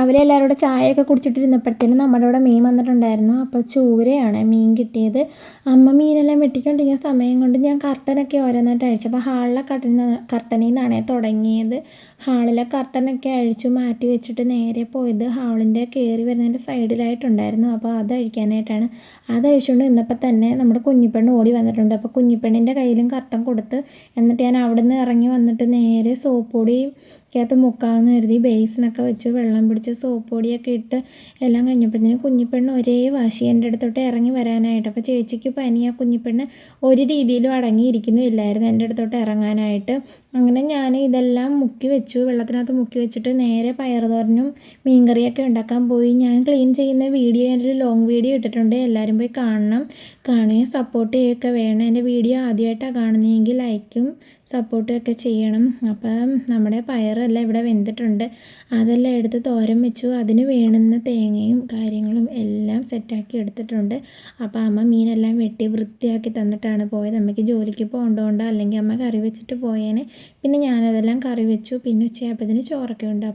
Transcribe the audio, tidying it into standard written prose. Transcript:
രാവിലെ എല്ലാവരും കൂടെ ചായയൊക്കെ കുടിച്ചിട്ടിരുന്നപ്പോഴത്തേനും നമ്മുടെ ഇവിടെ മീൻ വന്നിട്ടുണ്ടായിരുന്നു. അപ്പോൾ ചൂരയാണ് മീൻ കിട്ടിയത്. അമ്മ മീനെല്ലാം വെട്ടിക്കൊണ്ടിരിക്കുന്ന സമയം കൊണ്ട് ഞാൻ കർട്ടനൊക്കെ ഓരോന്നായിട്ട് അഴിച്ചു. അപ്പോൾ ഹാളിലെ കർട്ടനിൽ നിന്നാണ് തുടങ്ങിയത്. ഹാളിലെ കർട്ടനൊക്കെ അഴിച്ചു മാറ്റി വെച്ചിട്ട് നേരെ പോയത് ഹാളിൻ്റെ കയറി വരുന്നതിൻ്റെ സൈഡിലായിട്ടുണ്ടായിരുന്നു. അപ്പോൾ അത് അഴിക്കാനായിട്ടാണ്. അത് അഴിച്ചുകൊണ്ട് നിന്നപ്പോൾ തന്നെ നമ്മുടെ കുഞ്ഞിപ്പെണ്ണ് ഓടി വന്നിട്ടുണ്ട്. അപ്പോൾ കുഞ്ഞിപ്പെണ്ണിൻ്റെ കയ്യിലും കർട്ടൻ കൊടുത്ത് എന്നിട്ട് ഞാൻ അവിടെ നിന്ന് ഇറങ്ങി വന്നിട്ട് നേരെ സോപ്പ് പൊടി ക്കകത്ത് മുക്കാമെന്ന് കരുതി ബേസിനൊക്കെ വെച്ച് വെള്ളം പിടിച്ച് സോപ്പ് പൊടിയൊക്കെ ഇട്ട് എല്ലാം കഴിഞ്ഞപ്പോഴത്തേനും കുഞ്ഞിപ്പെണ്ണ് ഒരേ വാശി എൻ്റെ അടുത്തോട്ട് ഇറങ്ങി വരാനായിട്ട്. അപ്പോൾ ചേച്ചിക്ക് പനി. ആ കുഞ്ഞിപ്പെണ്ണ് ഒരു രീതിയിലും അടങ്ങിയിരിക്കുന്നില്ലായിരുന്നു എൻ്റെ അടുത്തോട്ട് ഇറങ്ങാനായിട്ട്. അങ്ങനെ ഞാൻ ഇതെല്ലാം മുക്കി വെച്ചു, വെള്ളത്തിനകത്ത് മുക്കി വെച്ചിട്ട് നേരെ പയറുതോരനും മീൻകറിയൊക്കെ ഉണ്ടാക്കാൻ പോയി. ഞാൻ ക്ലീൻ ചെയ്യുന്ന വീഡിയോ എൻ്റെ ഒരു ലോങ് വീഡിയോ ഇട്ടിട്ടുണ്ട്, എല്ലാവരും പോയി കാണണം. കാണുകയും സപ്പോർട്ട് ചെയ്യുകയൊക്കെ വേണം. എൻ്റെ വീഡിയോ ആദ്യമായിട്ടാണ് കാണുന്നതെങ്കിൽ ലൈക്കും സപ്പോർട്ടും ഒക്കെ ചെയ്യണം. അപ്പം നമ്മുടെ പയറെല്ലാം ഇവിടെ വെന്തിട്ടുണ്ട്. അതെല്ലാം എടുത്ത് തോരൻ വെച്ചു. അതിന് വേണ്ടുന്ന തേങ്ങയും കാര്യങ്ങളും എല്ലാം സെറ്റാക്കി എടുത്തിട്ടുണ്ട്. അപ്പോൾ അമ്മ മീനെല്ലാം വെട്ടി വൃത്തിയാക്കി തന്നിട്ടാണ് പോയത്. അമ്മയ്ക്ക് ജോലിക്ക് പോകേണ്ടതുകൊണ്ട് അല്ലെങ്കിൽ അമ്മ കറി വെച്ചിട്ട് പോയേനെ. പിന്നെ ഞാനതെല്ലാം കറി വെച്ചു. പിന്നെ ഉച്ചയായപ്പോഴത്തേന് ചോറൊക്കെ ഉണ്ട്.